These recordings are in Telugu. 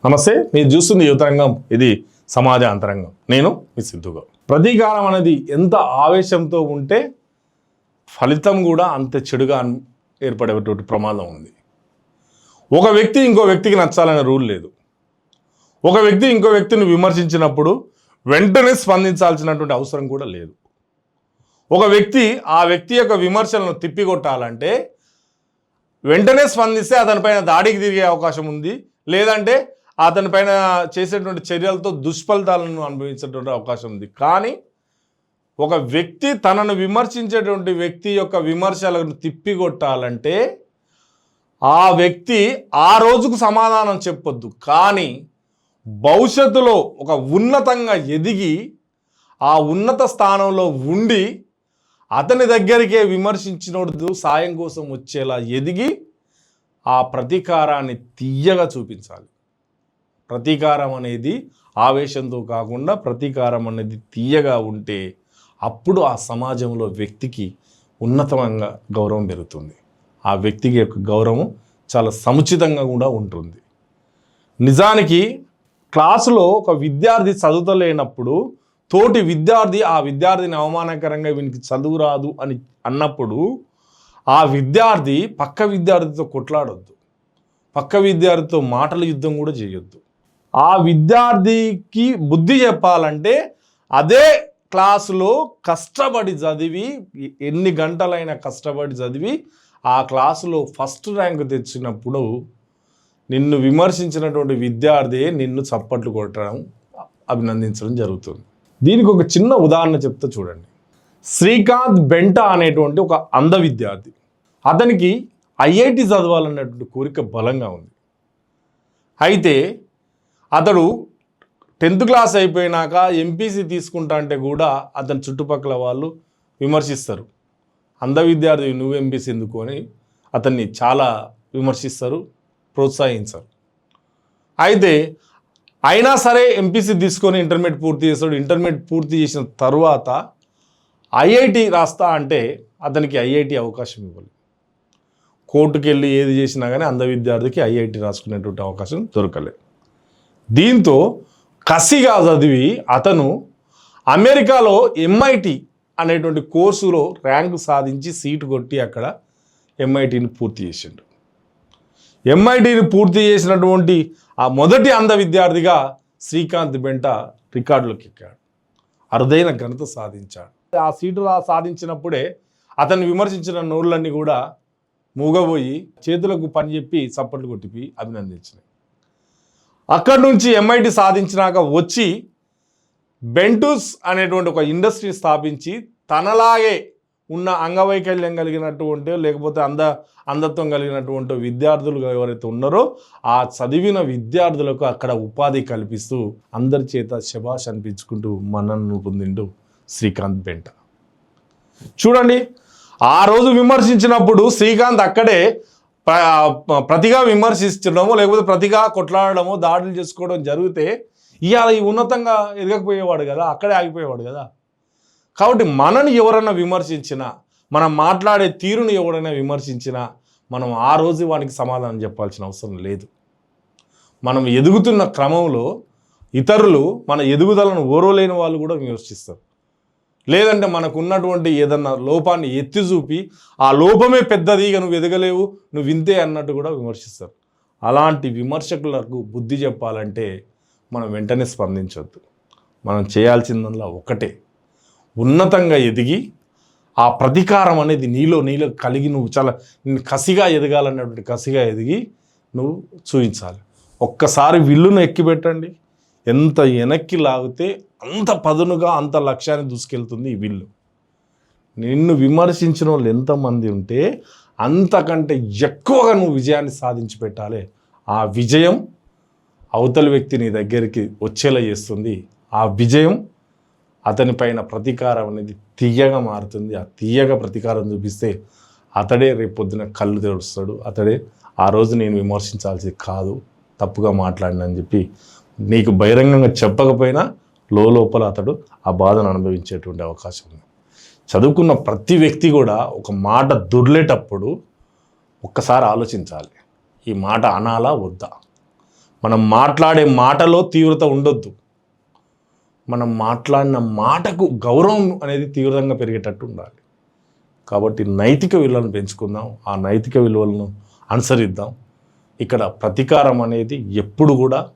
నమస్తే, మీరు చూస్తుంది యువతరంగం. ఇది సమాజ అంతరంగం. నేను మీ సిద్ధుగా. ప్రతీకారం అనేది ఎంత ఆవేశంతో ఉంటే ఫలితం కూడా అంత చెడుగా ఏర్పడేటువంటి ప్రమాదం ఉంది. ఒక వ్యక్తి ఇంకో వ్యక్తికి నచ్చాలనే రూల్ లేదు. ఒక వ్యక్తి ఇంకో వ్యక్తిని విమర్శించినప్పుడు వెంటనే స్పందించాల్సినటువంటి అవసరం కూడా లేదు. ఒక వ్యక్తి ఆ వ్యక్తి యొక్క విమర్శలను తిప్పికొట్టాలంటే వెంటనే స్పందిస్తే అతనిపైన దాడికి తిరిగే అవకాశం ఉంది, లేదంటే అతనిపైన చేసేటువంటి చర్యలతో దుష్ఫలితాలను అనుభవించేటువంటి అవకాశం ఉంది. కానీ ఒక వ్యక్తి తనను విమర్శించేటువంటి వ్యక్తి యొక్క విమర్శలను తిప్పికొట్టాలంటే ఆ వ్యక్తి ఆ రోజుకు సమాధానం చెప్పొద్దు, కానీ భవిష్యత్తులో ఒక ఉన్నతంగా ఎదిగి ఆ ఉన్నత స్థానంలో ఉండి అతని దగ్గరికే విమర్శించినోడు సాయం కోసం వచ్చేలా ఎదిగి ఆ ప్రతీకారాన్ని తీయగా చూపించాలి. ప్రతీకారం అనేది ఆవేశంతో కాకుండా ప్రతీకారం అనేది తీయగా ఉంటే అప్పుడు ఆ సమాజంలో వ్యక్తికి ఉన్నతమైన గౌరవం పెరుగుతుంది. ఆ వ్యక్తికి యొక్క గౌరవం చాలా సముచితంగా కూడా ఉంటుంది. నిజానికి క్లాసులో ఒక విద్యార్థి చదువుతలేనప్పుడు తోటి విద్యార్థి ఆ విద్యార్థిని అవమానకరంగా వీనికి చదువు రాదు అని అన్నప్పుడు ఆ విద్యార్థి పక్క విద్యార్థితో కొట్లాడొద్దు, పక్క విద్యార్థితో మాటల యుద్ధం కూడా చేయొద్దు. ఆ విద్యార్థికి బుద్ధి చెప్పాలంటే అదే క్లాసులో కష్టపడి చదివి, ఎన్ని గంటలైనా కష్టపడి చదివి ఆ క్లాసులో ఫస్ట్ ర్యాంక్ తెచ్చినప్పుడు నిన్ను విమర్శించినటువంటి విద్యార్థి నిన్ను చప్పట్లు కొట్టడం, అభినందించడం జరుగుతుంది. దీనికి ఒక చిన్న ఉదాహరణ చెప్తా చూడండి. శ్రీకాంత్ బెంటా అనేటువంటి ఒక అంధ విద్యార్థి. అతనికి ఐఐటి చదవాలన్నటువంటి కోరిక బలంగా ఉంది. అయితే అతడు 10th క్లాస్ అయిపోయినాక ఎంపీసీ తీసుకుంటా అంటే కూడా అతని చుట్టుపక్కల వాళ్ళు విమర్శిస్తారు. అంధ విద్యార్థి నువ్వు ఎంపీసీ ఎందుకు అని అతన్ని చాలా విమర్శిస్తారు, ప్రోత్సహించరు. అయితే అయినా సరే ఎంపీసీ తీసుకొని ఇంటర్మీడియట్ పూర్తి చేస్తాడు. ఇంటర్మీడియట్ పూర్తి చేసిన తర్వాత ఐఐటి రాస్తా అంటే అతనికి ఐఐటి అవకాశం ఇవ్వాలి. కోర్టుకు వెళ్ళి ఏది చేసినా కానీ అంధ విద్యార్థికి ఐఐటి రాసుకునేటువంటి అవకాశం దొరకలేదు. దీంతో కసిగా చదివి అతను అమెరికాలో MIT అనేటువంటి కోర్సులో ర్యాంకు సాధించి సీటు కొట్టి అక్కడ MITని పూర్తి చేసిండు. MITని పూర్తి చేసినటువంటి ఆ మొదటి అంధ విద్యార్థిగా శ్రీకాంత్ బెంటా రికార్డులోకి ఎక్కాడు, అరుదైన ఘనత సాధించాడు. ఆ సీటు సాధించినప్పుడే అతన్ని విమర్శించిన నోళ్ళన్నీ కూడా మూగబోయి చేతులకు పని చెప్పి చప్పట్లు కొట్టిపి అభినందించినాయి. అక్కడి నుంచి MIT సాధించినాక వచ్చి బెంటూస్ అనేటువంటి ఒక ఇండస్ట్రీ స్థాపించి తనలాగే ఉన్న అంగవైకల్యం కలిగినటువంటి లేకపోతే అంధత్వం కలిగినటువంటి విద్యార్థులు ఎవరైతే ఉన్నారో ఆ చదివిన విద్యార్థులకు అక్కడ ఉపాధి కల్పిస్తూ అందరి చేత శభాష్ అనిపించుకుంటూ మన్ననను పొందిండు శ్రీకాంత్ బెంటా. చూడండి, ఆ రోజు విమర్శించినప్పుడు శ్రీకాంత్ అక్కడే ప్రతిగా విమర్శించడమో లేకపోతే ప్రతిగా కొట్లాడడమో దాడులు చేసుకోవడం జరిగితే ఇవాళ ఈ ఉన్నతంగా ఎదగకపోయేవాడు కదా, అక్కడే ఆగిపోయేవాడు కదా. కాబట్టి మనని ఎవరైనా విమర్శించినా, మనం మాట్లాడే తీరును ఎవరైనా విమర్శించినా మనం ఆ రోజు వానికి సమాధానం చెప్పాల్సిన అవసరం లేదు. మనం ఎదుగుతున్న క్రమంలో ఇతరులు మన ఎదుగుదలను ఓర్వలేని వాళ్ళు కూడా విమర్శిస్తారు. లేదంటే మనకు ఉన్నటువంటి ఏదన్నా లోపాన్ని ఎత్తి చూపి ఆ లోపమే పెద్దది, ఇక నువ్వు ఎదగలేవు, నువ్వు వింతే అన్నట్టు కూడా విమర్శిస్తారు. అలాంటి విమర్శకులకు బుద్ధి చెప్పాలంటే మనం వెంటనే స్పందించవద్దు. మనం చేయాల్సిందల్లా ఒకటే, ఉన్నతంగా ఎదిగి ఆ ప్రతీకారం అనేది నీలో కలిగి నువ్వు చాలా కసిగా ఎదగాలన్నటువంటి కసిగా ఎదిగి నువ్వు చూపించాలి. ఒక్కసారి విల్లును ఎక్కిపెట్టండి, ఎంత వెనక్కి లాగితే అంత పదునుగా అంత లక్ష్యాన్ని దూసుకెళ్తుంది ఈ విల్లు. నిన్ను విమర్శించిన వాళ్ళు ఎంతమంది ఉంటే అంతకంటే ఎక్కువగా నువ్వు విజయాన్ని సాధించి పెట్టాలి. ఆ విజయం అవతలి వ్యక్తి నీ దగ్గరికి వచ్చేలా చేస్తుంది. ఆ విజయం అతని పైన ప్రతీకారం అనేది తీయగా మారుతుంది. ఆ తీయగా ప్రతీకారం చూపిస్తే అతడే రేపొద్దున కళ్ళు తెరుస్తాడు. అతడే ఆ రోజు నేను విమర్శించాల్సి కాదు, తప్పుగా మాట్లాడినని చెప్పి నీకు బహిరంగంగా చెప్పకపోయినా లోపల అతడు ఆ బాధను అనుభవించేటువంటి అవకాశం ఉంది. చదువుకున్న ప్రతి వ్యక్తి కూడా ఒక మాట దొర్లేటప్పుడు ఒక్కసారి ఆలోచించాలి, ఈ మాట అనాలా వద్దా. మనం మాట్లాడే మాటలో తీవ్రత ఉండొద్దు. మనం మాట్లాడిన మాటకు గౌరవం అనేది తీవ్రంగా పెరిగేటట్టు ఉండాలి. కాబట్టి నైతిక విలువలను పెంచుకుందాం, ఆ నైతిక విలువలను అనుసరిద్దాం. ఇక్కడ ప్రతీకారం అనేది ఎప్పుడు కూడా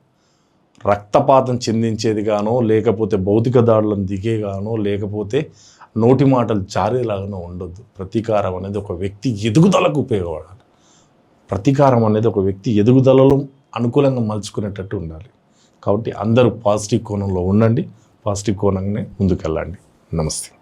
రక్తపాతం చెందించేదిగానో, లేకపోతే భౌతిక దాడులను దిగేగానో, లేకపోతే నోటి మాటలు జారేలాగానో ఉండొద్దు. ప్రతీకారం అనేది ఒక వ్యక్తి ఎదుగుదలకు ఉపయోగపడాలి. ప్రతీకారం అనేది ఒక వ్యక్తి ఎదుగుదలలో అనుకూలంగా మలుచుకునేటట్టు ఉండాలి. కాబట్టి అందరూ పాజిటివ్ కోణంలో ఉండండి, పాజిటివ్ కోణంగానే ముందుకెళ్ళండి. నమస్తే.